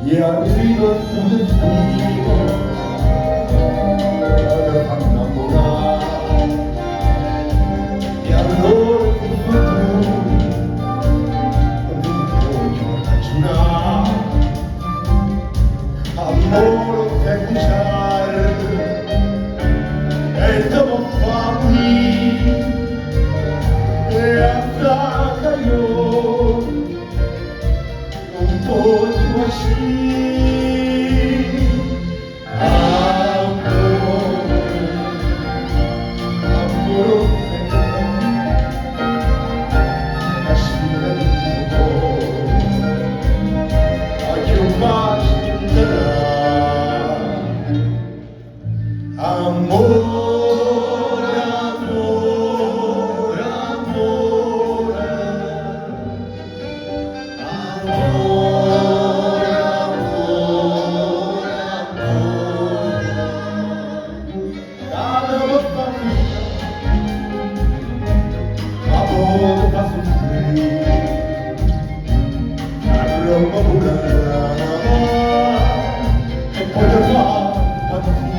y arriba tu destino te fa innamorare e allora il futuro non voglio ragionare amore che bugiardo e dopo fammi e attacca io non posso uscire amore, amore, amore, amore, amore, amore, fa soffrire, e poi le fa partire.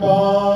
Bye.